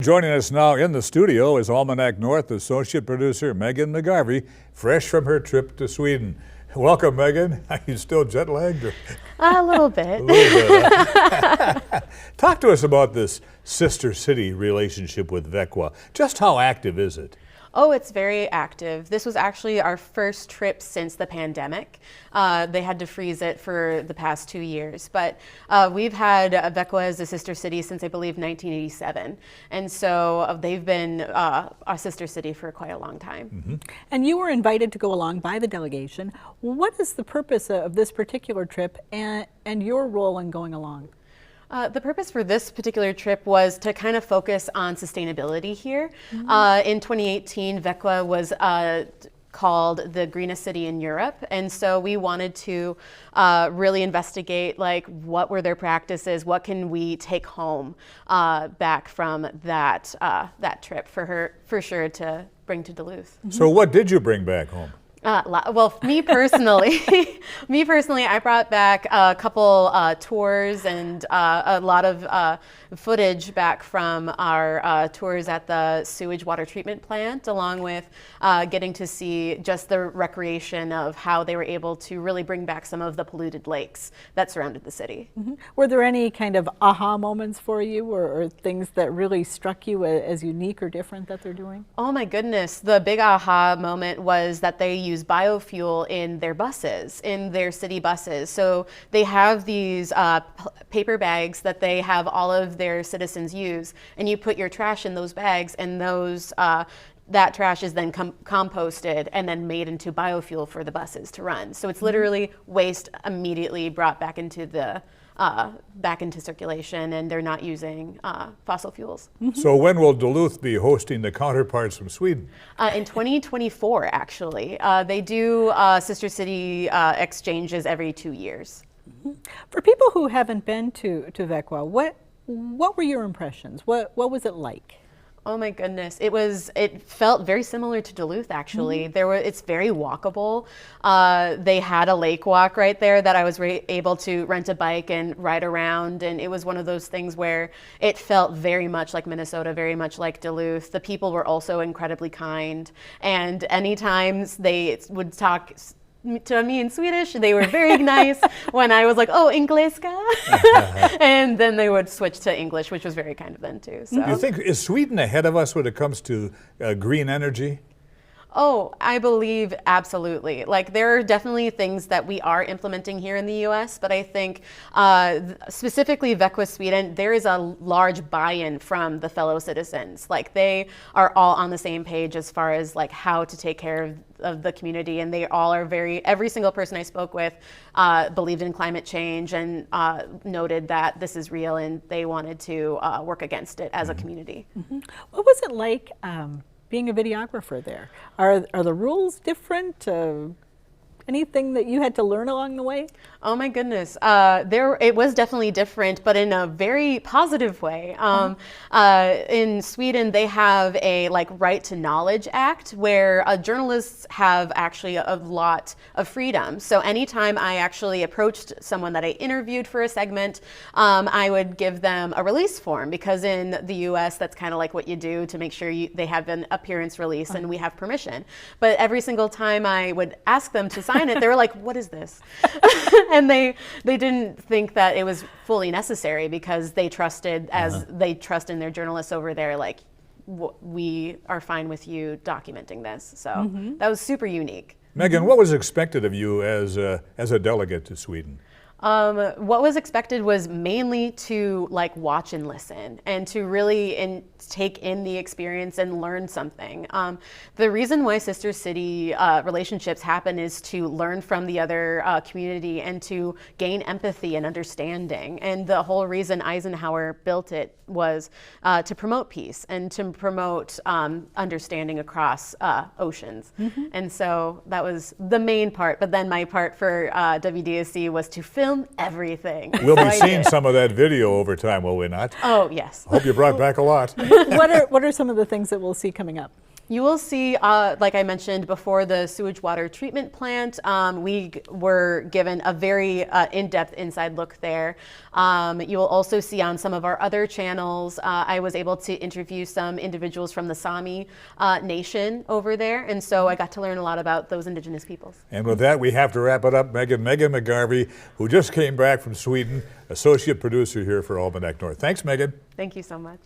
Joining us now in the studio is Almanac North associate producer Megan McGarvey, fresh from her trip to Sweden. Welcome, Megan. Are you still jet lagged? A little bit. A little bit, huh? Talk to us about this sister city relationship with Vaxjo. Just how active is it? Oh, it's very active. This was actually our first trip since the pandemic. They had to freeze it for the past 2 years, but we've had Vaxjo as a sister city since I believe 1987, and so they've been a sister city for quite a long time. Mm-hmm. And you were invited to go along by the delegation. What is the purpose of this particular trip and your role in going along? The purpose for this particular trip was to kind of focus on sustainability here. Mm-hmm. In 2018, Vaxjo was called the greenest city in Europe, and so we wanted to really investigate like what were their practices, what can we take home back from that trip for sure to bring to Duluth. Mm-hmm. So what did you bring back home? Well, me personally, I brought back a couple tours and a lot of footage back from our tours at the sewage water treatment plant, along with getting to see just the recreation of how they were able to really bring back some of the polluted lakes that surrounded the city. Mm-hmm. Were there any kind of aha moments for you or things that really struck you as unique or different that they're doing? Oh my goodness, the big aha moment was that they use biofuel in their buses, in their city buses. So they have these paper bags that they have all of their citizens use, and you put your trash in those bags, and those that trash is then composted and then made into biofuel for the buses to run. So it's literally waste immediately brought back into the back into circulation, and they're not using fossil fuels. Mm-hmm. So when will Duluth be hosting the counterparts from Sweden? In 2024, actually. They do sister city exchanges every 2 years. Mm-hmm. For people who haven't been to Vaxjo, what were your impressions? What was it like? Oh my goodness, it felt very similar to Duluth actually. Mm-hmm. It's very walkable. They had a lake walk right there that I was able to rent a bike and ride around, and it was one of those things where it felt very much like Minnesota, very much like Duluth. The people were also incredibly kind, and anytime they would talk to me in Swedish, they were very nice. When I was like, oh, Engliska, and then they would switch to English, which was very kind of them too. So. Do you think, is Sweden ahead of us when it comes to green energy? Oh, I believe absolutely. Like there are definitely things that we are implementing here in the U.S., but I think specifically Vaxjo Sweden, there is a large buy-in from the fellow citizens. Like they are all on the same page as far as like how to take care of the community, and they all are every single person I spoke with believed in climate change and noted that this is real, and they wanted to work against it as a community. Mm-hmm. What was it like being a videographer there? Are the rules different? Anything that you had to learn along the way? Oh my goodness, it was definitely different, but in a very positive way. In Sweden, they have a Right to Knowledge Act where journalists have actually a lot of freedom. So anytime I actually approached someone that I interviewed for a segment, I would give them a release form, because in the U.S. that's kind of like what you do to make sure they have an appearance release and we have permission. But every single time I would ask them to sign it, they were like, what is this? And they didn't think that it was fully necessary, because they trusted, as they trust in their journalists over there, like, we are fine with you documenting this. So that was super unique. Megan, what was expected of you as a delegate to Sweden? What was expected was mainly to watch and listen, and to really take in the experience and learn something. The reason why sister city relationships happen is to learn from the other community and to gain empathy and understanding. And the whole reason Eisenhower built it was to promote peace and to promote understanding across oceans. And so that was the main part. But then my part for WDSE was to film everything. We'll be seeing some of that video over time, will we not? Oh, yes. I hope you brought back a lot. What are some of the things that we'll see coming up? You will see, like I mentioned before, the sewage water treatment plant. We were given a very in-depth inside look there. You will also see on some of our other channels, I was able to interview some individuals from the Sami nation over there, and so I got to learn a lot about those indigenous peoples. And with that, we have to wrap it up. Megan McGarvey, who just came back from Sweden, associate producer here for Almanac North. Thanks, Megan. Thank you so much.